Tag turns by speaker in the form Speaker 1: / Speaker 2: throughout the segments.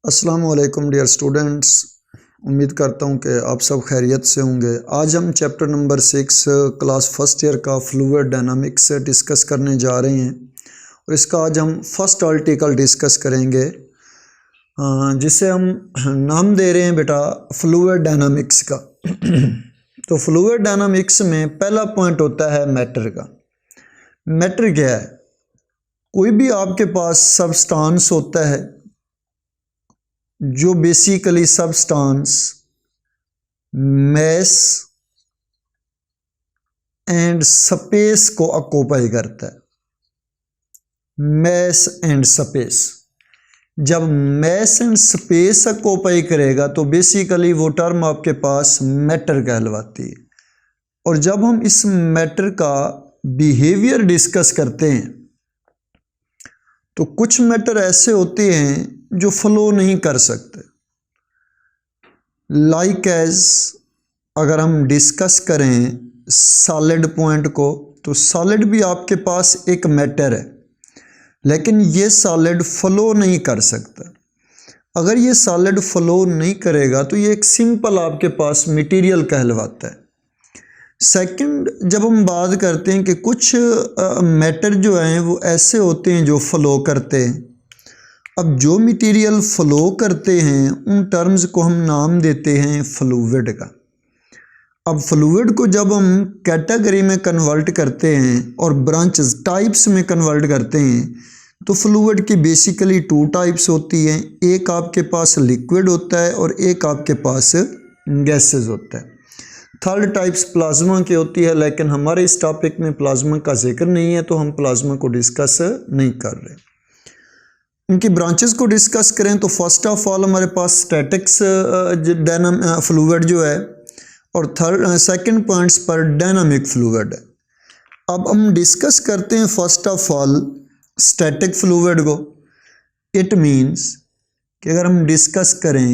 Speaker 1: अस्सलाम वालेकुम dear students. उम्मीद करता हूँ कि आप सब खैरियत से होंगे। आज हम chapter number 6 class first year का फ्लूइड डायनामिक्स डिस्कस करने जा रहे हैं और इसका आज हम फर्स्ट आर्टिकल डिस्कस करेंगे जिसे हम नाम दे रहे हैं बेटा फ्लूइड डायनामिक्स का। तो फ्लूइड डायनामिक्स में पहला पॉइंट होता है मैटर का। मैटर क्या है? कोई भी आपके पास सब्सटेंस होता है जो basically substance mass and space को ऑक्यूपाई करता है। मैस एंड स्पेस, जब मैस एंड स्पेस ऑक्यूपाई करेगा तो बेसिकली वो टर्म आपके पास मैटर कहलवाती है। और जब हम इस मैटर का बिहेवियर डिस्कस करते हैं तो कुछ मैटर ऐसे होते हैं जो फ्लो नहीं कर सकते। लाइक एज अगर हम डिस्कस करें सॉलिड पॉइंट को, तो सॉलिड भी आपके पास एक मैटर है, लेकिन ये सॉलिड फ्लो नहीं कर सकता। अगर ये सॉलिड फ्लो नहीं करेगा तो ये एक सिंपल आपके पास मटेरियल कहलवाता है। सेकंड, जब हम बात करते हैं कि कुछ मैटर जो हैं वो ऐसे होते हैं जो फ्लो करते हैं। अब जो मटेरियल फ्लो करते हैं उन टर्म्स को हम नाम देते हैं फ्लूइड का। अब फ्लूइड को जब हम कैटेगरी में कन्वर्ट करते हैं और ब्रांचेस टाइप्स में कन्वर्ट करते हैं तो फ्लूइड की बेसिकली 2 टाइप्स होती हैं। एक आपके पास लिक्विड होता है और एक आपके पास गैसेस होता है। थर्ड टाइप्स प्लाज्मा की होती है, लेकिन हमारे इस टॉपिक में प्लाज्मा का जिक्र नहीं है तो हम प्लाज्मा को डिस्कस नहीं कर रहे। इनकी ब्रांचेस को डिस्कस करें तो फर्स्ट ऑफ ऑल हमारे पास स्टैटिक्स फ्लूइड जो है और सेकंड पॉइंट्स पर डायनामिक फ्लूइड है। अब हम डिस्कस करते हैं first of all static fluid को। इट मींस कि अगर हम डिस्कस करें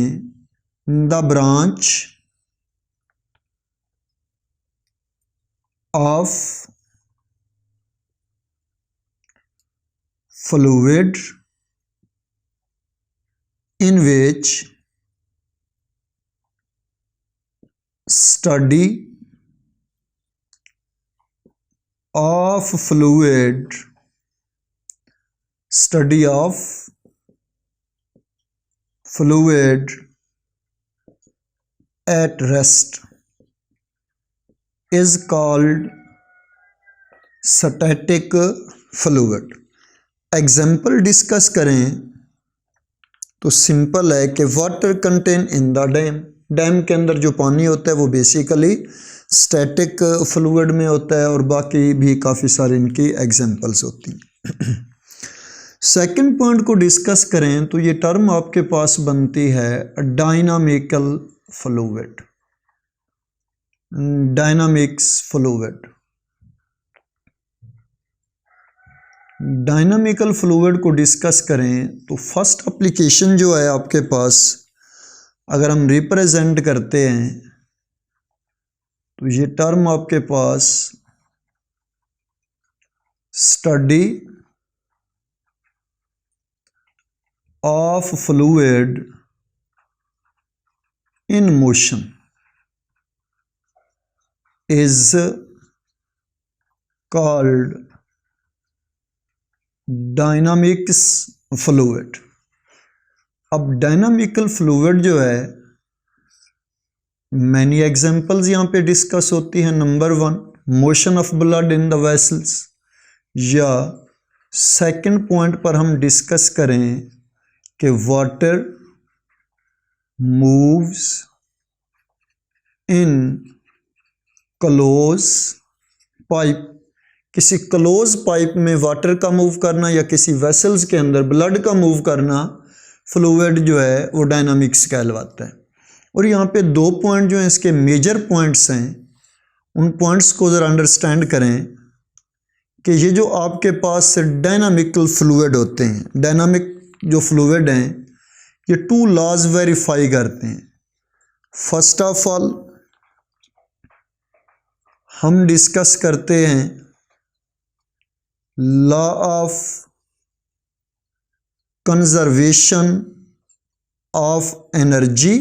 Speaker 1: the branch of fluid in which study of fluid at rest is called static fluid। Example discuss करें तो सिंपल है कि water contain in the dam. Dam के अंदर जो पानी होता है वो बेसिकली स्टैटिक फ्लूइड में होता है और बाकी भी काफ़ी सारी इनकी एग्जांपल्स होती हैं। सेकंड पॉइंट को डिस्कस करें तो ये टर्म आपके पास बनती है dynamical fluid. Dynamics fluid, dynamical fluid को डिस्कस करें तो फर्स्ट एप्लीकेशन जो है आपके पास, अगर हम रिप्रेजेंट करते हैं तो ये टर्म आपके पास study of fluid in motion is called dynamics fluid. अब डायनामिकल फ्लूइड जो है मैनी एग्जांपल्स यहाँ पे डिस्कस होती हैं। Number 1, motion of blood in the vessels, या सेकंड पॉइंट पर हम डिस्कस करें कि water moves in close pipe. किसी क्लोज पाइप में वाटर का मूव करना या किसी वेसल्स के अंदर ब्लड का मूव करना फ्लूइड जो है वो डायनामिक्स कहलवाता है। और यहाँ पे 2 पॉइंट जो हैं इसके मेजर पॉइंट्स हैं, उन पॉइंट्स को ज़रा अंडरस्टैंड करें कि ये जो आपके पास डायनामिकल फ्लूइड होते हैं, डायनामिक जो फ्लूइड हैं ये 2 लॉज वेरीफाई करते हैं। फर्स्ट ऑफ ऑल हम डिस्कस करते हैं law of conservation of energy,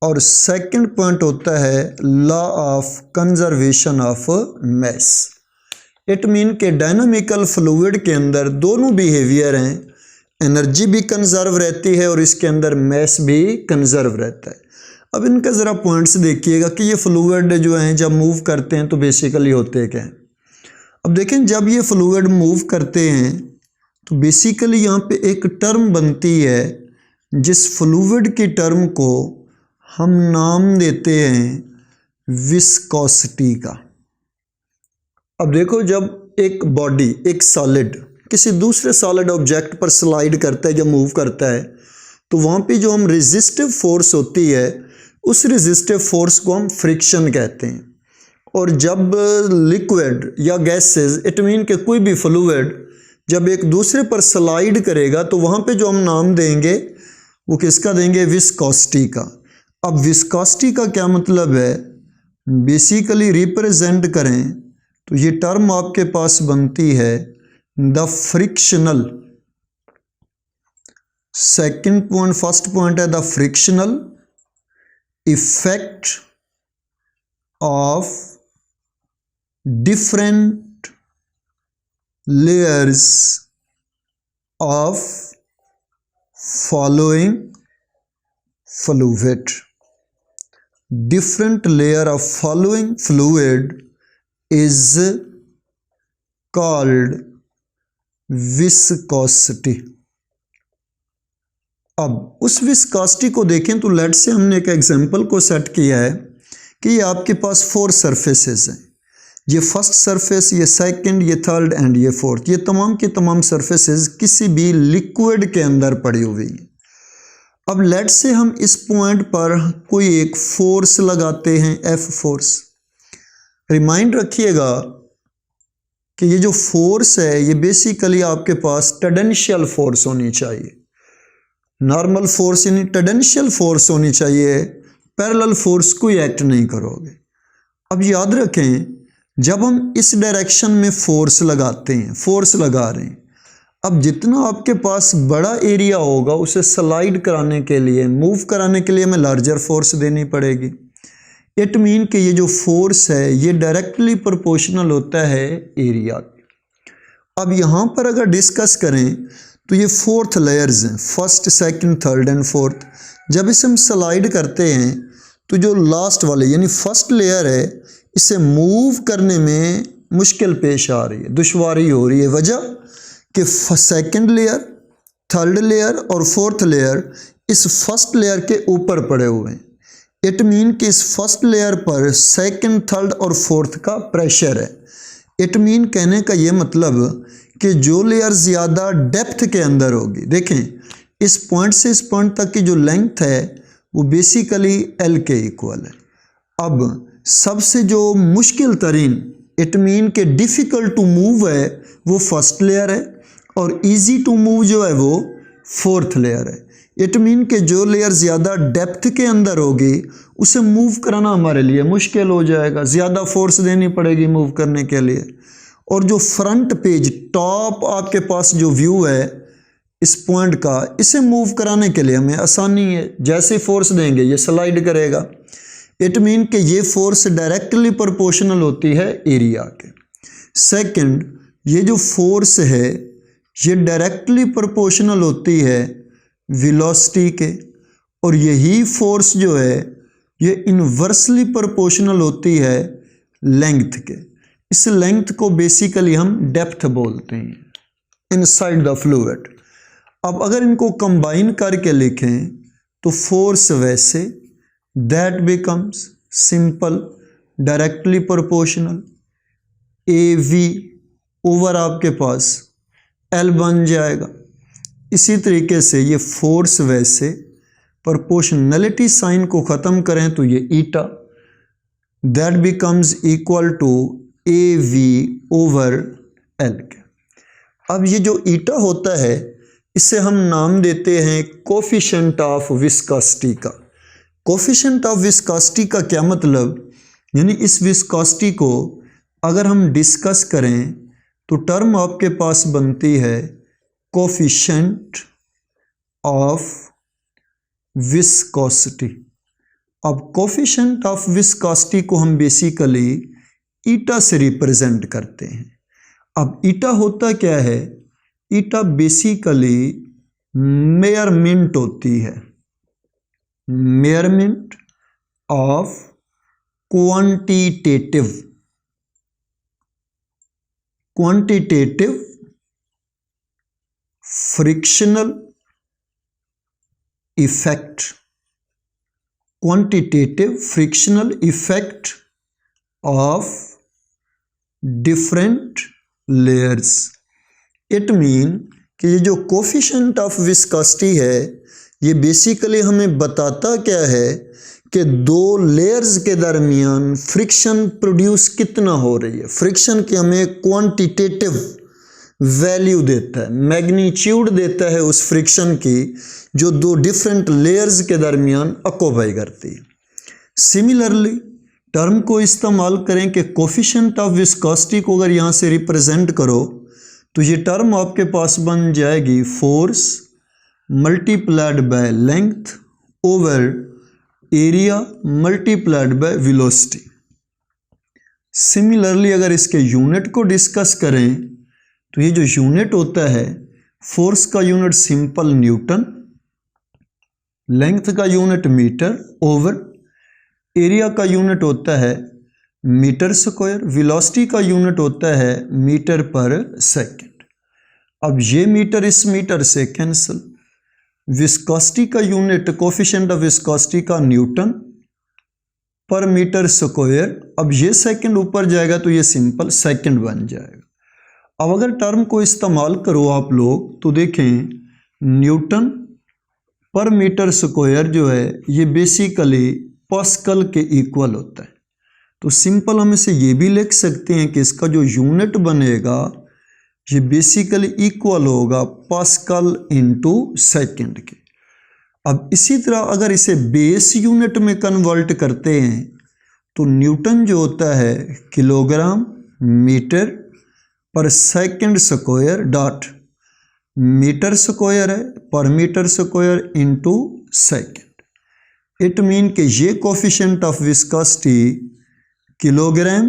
Speaker 1: और सेकंड पॉइंट होता है law of conservation of mass. It mean के डायनामिकल फ्लूइड के अंदर दोनों बिहेवियर हैं, एनर्जी भी कंजर्व रहती है और इसके अंदर मैस भी कंजर्व रहता है। अब इनका ज़रा पॉइंट्स देखिएगा कि ये फ्लूइड जो हैं जब मूव करते हैं तो बेसिकली होते क्या हैं। अब देखें, जब ये फ्लूइड मूव करते हैं तो बेसिकली यहाँ पे एक टर्म बनती है, जिस फ्लूइड की टर्म को हम नाम देते हैं विस्कोसिटी का। अब देखो, जब एक बॉडी, एक सॉलिड किसी दूसरे सॉलिड ऑब्जेक्ट पर स्लाइड करता है, जब मूव करता है, तो वहाँ पे जो हम रेजिस्टिव फोर्स होती है, उस रेजिस्टिव फोर्स को हम फ्रिक्शन कहते हैं। और जब लिक्विड या गैसेस, इट मीन के कोई भी फ्लूइड जब एक दूसरे पर स्लाइड करेगा, तो वहाँ पे जो हम नाम देंगे वो किसका देंगे, विस्कोसिटी का। अब विस्कोसिटी का क्या मतलब है, बेसिकली रिप्रेजेंट करें तो ये टर्म आपके पास बनती है the frictional, second point, first point है the frictional effect of different layers of following fluid. Different layer of following fluid is called viscosity। अब उस विस्कोसिटी को देखें तो लेट से हमने एक एग्जांपल को सेट किया है कि ये आपके पास 4 सरफेसेस हैं, ये फर्स्ट सरफेस, ये सेकंड, ये थर्ड एंड ये फोर्थ। ये तमाम के तमाम सरफेसेस किसी भी लिक्विड के अंदर पड़ी हुई हैं। अब लेट से हम इस पॉइंट पर कोई एक फोर्स लगाते हैं, एफ फोर्स। रिमाइंड रखिएगा कि ये जो फोर्स है ये बेसिकली आपके पास टेंडेंशियल फोर्स होनी चाहिए। नॉर्मल फोर्स यानी टेंडेंशियल फोर्स होनी चाहिए, पैरेलल फोर्स कोई एक्ट नहीं करोगे। अब याद रखें, जब हम इस डायरेक्शन में फोर्स लगाते हैं, फोर्स लगा रहे हैं, अब जितना आपके पास बड़ा एरिया होगा उसे स्लाइड कराने के लिए, मूव कराने के लिए हमें लार्जर फोर्स देनी पड़ेगी। इट मीन कि ये जो फोर्स है ये डायरेक्टली प्रोपोर्शनल होता है एरिया के। अब यहाँ पर अगर डिस्कस करें तो ये 4th लेयर्स हैं, first, second, third and fourth. जब इसे हम स्लाइड करते हैं तो जो लास्ट वाले यानी फर्स्ट लेयर है, इसे मूव करने में मुश्किल पेश आ रही है, दुश्वारी हो रही है। वजह कि सेकंड लेयर, थर्ड लेयर और फोर्थ लेयर इस फर्स्ट लेयर के ऊपर पड़े हुए हैं। इट मीन कि इस फर्स्ट लेयर पर सेकंड, थर्ड और फोर्थ का प्रेशर है। इट मीन कहने का ये मतलब कि जो लेयर ज़्यादा डेप्थ के अंदर होगी, देखें इस पॉइंट से इस पॉइंट तक की जो लेंथ है वो बेसिकली एल के इक्वल है। अब सबसे जो मुश्किल तरीन, इट मीन के डिफ़िकल्ट टू मूव है, वो फर्स्ट लेयर है, और इजी टू मूव जो है वो फोर्थ लेयर है। इट मीन के जो लेयर ज़्यादा डेप्थ के अंदर होगी उसे मूव कराना हमारे लिए मुश्किल हो जाएगा, ज़्यादा फोर्स देनी पड़ेगी मूव करने के लिए। और जो फ्रंट पेज, टॉप आपके पास जो व्यू है इस पॉइंट का, इसे मूव कराने के लिए हमें आसानी है, जैसे फोर्स देंगे ये स्लाइड करेगा। इट मीन कि ये फोर्स डायरेक्टली प्रोपोर्शनल होती है एरिया के। सेकंड, ये जो फोर्स है ये डायरेक्टली प्रोपोर्शनल होती है वेलोसिटी के, और यही फोर्स जो है ये इन्वर्सली प्रोपोर्शनल होती है लेंथ के। इस लेंथ को बेसिकली हम डेप्थ बोलते हैं इनसाइड द फ्लूइड। अब अगर इनको कंबाइन करके लिखें तो फोर्स वैसे, that becomes simple directly proportional, A V over आपके पास एल बन जाएगा। इसी तरीके से ये फोर्स वैसे, प्रोपोर्शनलिटी साइन को ख़त्म करें तो ये eta, that becomes equal to A V over L K. अब ये जो ईटा होता है इसे हम नाम देते हैं कोफिशिएंट ऑफ विस्कोसिटी का। कोफिशिएंट ऑफ विस्कोसिटी का क्या मतलब, यानी इस विस्कोसिटी को अगर हम डिस्कस करें तो टर्म आपके पास बनती है कोफिशिएंट ऑफ विस्कोसिटी। अब कोफिशिएंट ऑफ विस्कोसिटी को हम बेसिकली ईटा से रिप्रेजेंट करते हैं। अब ईटा होता क्या है? ईटा बेसिकली मेजरमेंट होती है, measurement of quantitative frictional effect, quantitative frictional effect of different layers। It mean कि ये जो कोफिशिएंट ऑफ विस्कोसिटी है ये बेसिकली हमें बताता क्या है कि दो लेयर्स के दरमियान फ्रिक्शन प्रोड्यूस कितना हो रही है। फ्रिक्शन की हमें क्वांटिटेटिव वैल्यू देता है, मैग्नीट्यूड देता है उस फ्रिक्शन की जो दो डिफरेंट लेयर्स के दरमियान ऑक्यूपाई करती है। सिमिलरली टर्म को इस्तेमाल करें कि कोफिशिएंट ऑफ विस्कोसिटी को अगर यहाँ से रिप्रेजेंट करो तो ये टर्म आपके पास बन जाएगी force multiplied by length over area multiplied by velocity. Similarly अगर इसके यूनिट को डिस्कस करें तो ये जो यूनिट होता है फोर्स का यूनिट सिंपल न्यूटन, लेंथ का यूनिट मीटर ओवर एरिया का यूनिट होता है मीटर स्क्वायर, वेलोसिटी का यूनिट होता है मीटर पर सेकंड। अब ये मीटर इस मीटर से कैंसिल। विस्कोसिटी का यूनिट कोफिशिएंट ऑफ विस्कोसिटी का न्यूटन पर मीटर स्क्वायर। अब ये सेकंड ऊपर जाएगा तो ये सिंपल सेकंड बन जाएगा। अब अगर टर्म को इस्तेमाल करो आप लोग तो देखें न्यूटन पर मीटर स्क्वायर जो है ये बेसिकली पास्कल के इक्वल होता है। तो सिंपल हम इसे ये भी लिख सकते हैं कि इसका जो यूनिट बनेगा ये बेसिकली इक्वल होगा पास्कल इनटू सेकंड के। अब इसी तरह अगर इसे बेस यूनिट में कन्वर्ट करते हैं तो न्यूटन जो होता है kilogram metre per second square dot metre square है per metre square into second. It mean कि ये कोफिशिएंट ऑफ विस्कोसिटी किलोग्राम,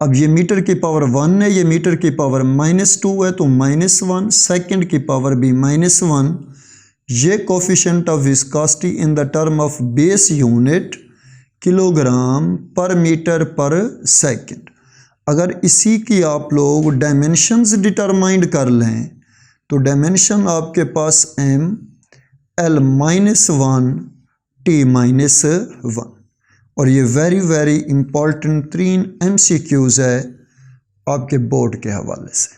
Speaker 1: अब ये मीटर की पावर 1 है, ये मीटर की पावर -2 है तो -1, सेकंड की पावर भी -1। ये coefficient of viscosity in the term of base unit kilogram पर मीटर पर सेकंड। अगर इसी की आप लोग डायमेंशंस डिटरमाइंड कर लें तो डायमेंशन आपके पास m l-1 t-1 और ये वेरी इंपॉर्टेंट 3 MCQs है आपके बोर्ड के हवाले से।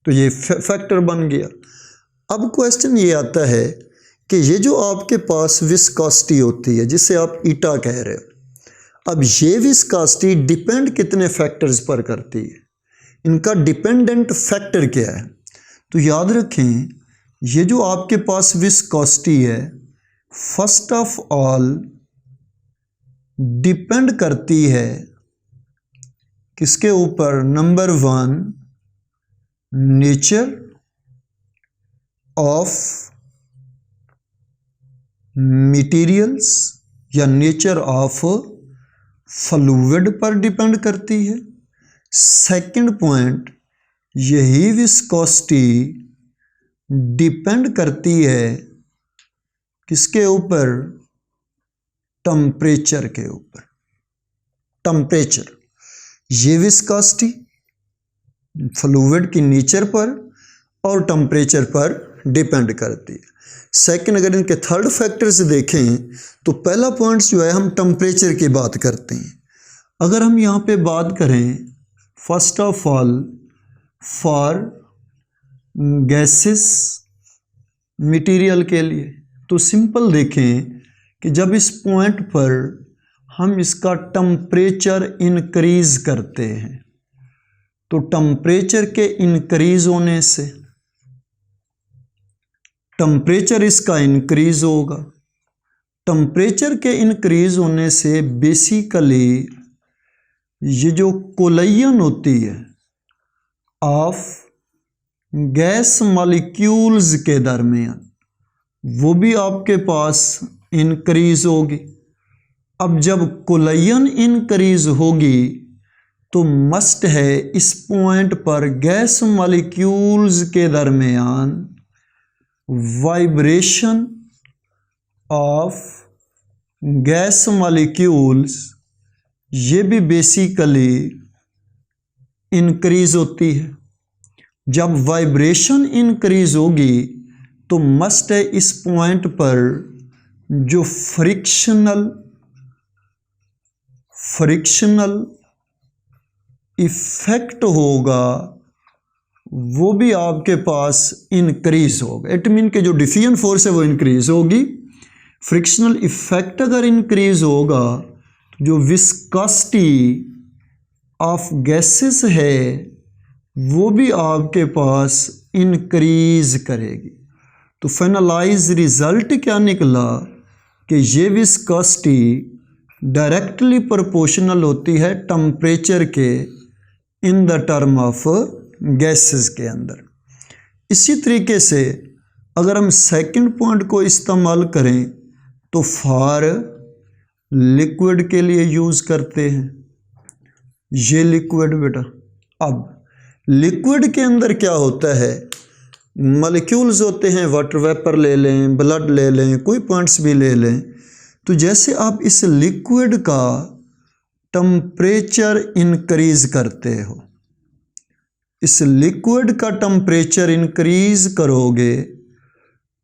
Speaker 1: तो ये फैक्टर बन गया। अब क्वेश्चन ये आता है कि ये जो आपके पास विस्कोसिटी होती है जिसे आप ईटा कह रहे हो, अब ये विस्कोसिटी डिपेंड कितने फैक्टर्स पर करती है, इनका डिपेंडेंट फैक्टर क्या है? तो याद रखें ये जो आपके पास विस्कोसिटी है फर्स्ट ऑफ ऑल डिपेंड करती है किसके ऊपर? नंबर 1 नेचर ऑफ मटेरियल्स या नेचर ऑफ फ्लूइड पर डिपेंड करती है। सेकंड पॉइंट, यही विस्कोसिटी डिपेंड करती है किसके ऊपर? टेम्परेचर के ऊपर। टेम्परेचर, ये विस्कोसिटी फ्लूइड की नेचर पर और टेम्परेचर पर डिपेंड करती है। सेकंड, अगर इनके थर्ड फैक्टर्स देखें तो पहला पॉइंट जो है हम टेम्परेचर की बात करते हैं। अगर हम यहाँ पे बात करें first of all for gases material के लिए तो सिंपल देखें कि जब इस पॉइंट पर हम इसका टेम्परेचर इंक्रीज करते हैं तो टेम्परेचर के इंक्रीज होने से टेम्परेचर इसका इंक्रीज होगा। टेम्परेचर के इंक्रीज होने से बेसिकली ये जो कोलिजन होती है ऑफ गैस मॉलिक्यूल्स के दरमियान, वो भी आपके पास इंक्रीज होगी। अब जब कोलिजन इंक्रीज होगी तो मस्ट है इस पॉइंट पर गैस मॉलिक्यूल्स के दरमियान वाइब्रेशन ऑफ गैस मॉलिक्यूल्स ये भी बेसिकली इंक्रीज होती है। जब वाइब्रेशन इंक्रीज होगी तो मस्ट है इस पॉइंट पर जो फ्रिक्शनल इफेक्ट होगा वो भी आपके पास इंक्रीज होगा। इट मीन के जो डिफिजन फोर्स है वो इंक्रीज होगी। फ्रिक्शनल इफेक्ट अगर इंक्रीज होगा तो जो विस्कोसिटी ऑफ गैसेस है वो भी आपके पास इंक्रीज करेगी। तो फाइनलाइज रिजल्ट क्या निकला कि ये विस्कोसिटी डायरेक्टली प्रोपोर्शनल होती है टेम्परेचर के in the term of gases के अंदर। इसी तरीके से अगर हम सेकंड पॉइंट को इस्तेमाल करें तो फॉर लिक्विड के लिए यूज़ करते हैं। ये लिक्विड बेटा, अब लिक्विड के अंदर क्या होता है, मॉलिक्यूल्स होते हैं, वाटर वेपर ले लें, ब्लड ले लें, कोई पॉइंट्स भी ले लें। तो जैसे आप इस लिक्विड का टेम्परेचर इंक्रीज करते हो, इस लिक्विड का टेम्परेचर इंक्रीज करोगे,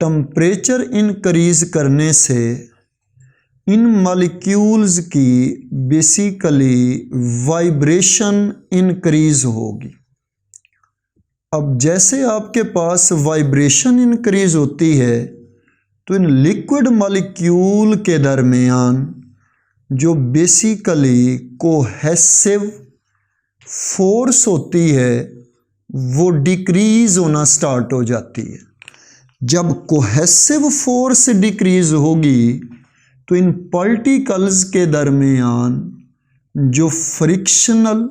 Speaker 1: टेम्परेचर इंक्रीज करने से इन मॉलिक्यूल्स की बेसिकली वाइब्रेशन इंक्रीज होगी। अब जैसे आपके पास वाइब्रेशन इंक्रीज होती है तो इन लिक्विड मॉलिक्यूल के दरमियान जो बेसिकली कोहेसिव फोर्स होती है वो डिक्रीज होना स्टार्ट हो जाती है। जब कोहेसिव फोर्स डिक्रीज होगी तो इन पार्टिकल्स के दरमियान जो फ्रिक्शनल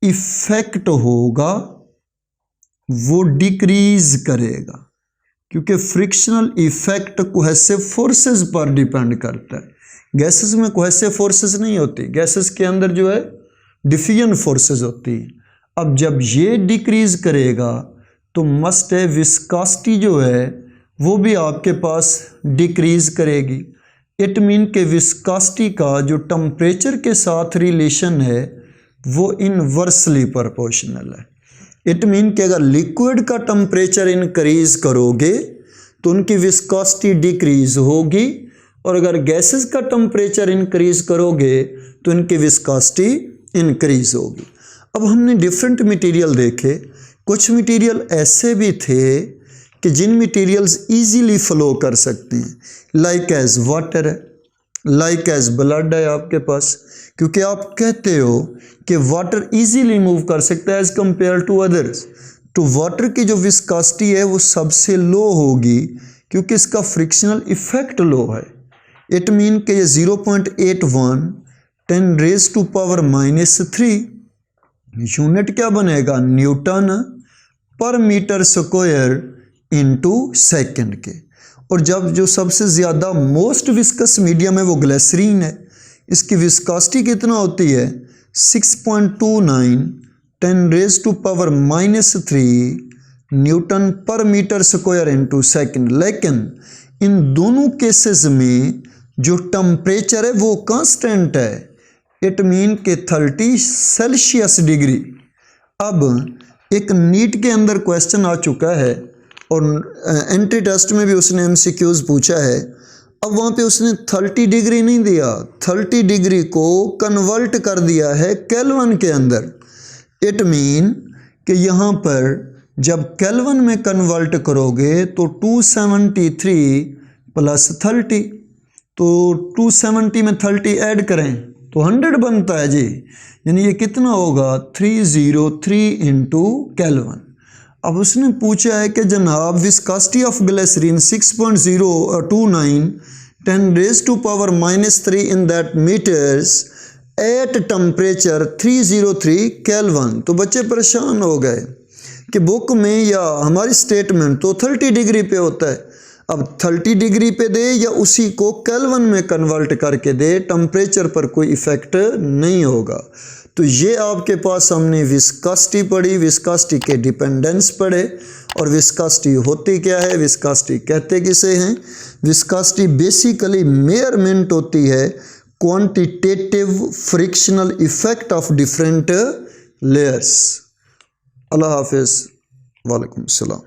Speaker 1: इफेक्ट होगा वो डिक्रीज करेगा, क्योंकि फ्रिक्शनल इफेक्ट कोहेसिव फोर्सेस पर डिपेंड करता है। गैसेस में कोहेसिव फोर्सेस नहीं होती, गैसेस के अंदर जो है डिफिजन फोर्सेस होती है। अब जब ये डिक्रीज करेगा तो मस्ट है विस्कोसिटी जो है वो भी आपके पास डिक्रीज करेगी। इट मीन के विस्कोसिटी का जो टेम्परेचर के साथ रिलेशन है वो इनवर्सली प्रोपोर्शनल है। इट मीन कि अगर लिक्विड का टेम्परेचर इंक्रीज करोगे तो उनकी विस्कोसिटी डिक्रीज होगी, और अगर गैसेस का टेम्परेचर इंक्रीज करोगे तो उनकी विस्कोसिटी इंक्रीज होगी। अब हमने डिफरेंट मटेरियल देखे। कुछ मटेरियल ऐसे भी थे कि जिन मटेरियल्स इजीली फ्लो कर सकते हैं, लाइक एज वाटर है, लाइक एज ब्लड है आपके पास, क्योंकि आप कहते हो कि वाटर इजीली मूव कर सकता है एज कंपेयर टू अदर्स। तो वाटर की जो विस्कोसिटी है वो सबसे लो होगी क्योंकि इसका फ्रिक्शनल इफेक्ट लो है। इट मीन कि ये 0.81 10⁻³ यूनिट क्या बनेगा, न्यूटन पर मीटर स्क्वायर इंटू सेकेंड के। और जब जो सबसे ज़्यादा मोस्ट विस्कस मीडियम है वो ग्लिसरीन है, इसकी विस्कोसिटी कितना होती है 6.29 10⁻³ न्यूटन पर मीटर स्क्वायर इंटू सेकेंड। लेकिन इन दोनों केसेस में जो टेम्परेचर है वो कांस्टेंट है। इट मीन के 30 सेल्सियस डिग्री। अब एक नीट के अंदर क्वेश्चन आ चुका है और एंट्री टेस्ट में भी उसने MCQs पूछा है। अब वहाँ पे उसने 30 डिग्री नहीं दिया, 30 डिग्री को कन्वर्ट कर दिया है केल्विन के अंदर। इट मीन कि यहाँ पर जब केल्विन में कन्वर्ट करोगे तो 273 + 30, तो 270 में 30 ऐड करें तो 100 बनता है जी। यानी ये कितना होगा 303 इंटू केल्विन। अब उसने पूछा है कि जनाब viscosity of glycerine 6.029 10⁻³ in that metres at temperature 303 kelvin. तो बच्चे परेशान हो गए, कि बुक में या हमारी स्टेटमेंट तो 30 डिग्री पे होता है, अब 30 डिग्री पे दे या उसी को केल्विन में कन्वर्ट करके दे, टेम्परेचर पर कोई इफेक्ट नहीं होगा। तो ये आपके पास हमने विस्कोसिटी पढ़ी, विस्कोसिटी के डिपेंडेंस पढ़े, और विस्कोसिटी होती क्या है, विस्कोसिटी कहते किसे हैं। विस्कोसिटी बेसिकली मेजरमेंट होती है quantitative frictional effect of different layers. अल्लाह हाफिज़, वालेकुम सलाम।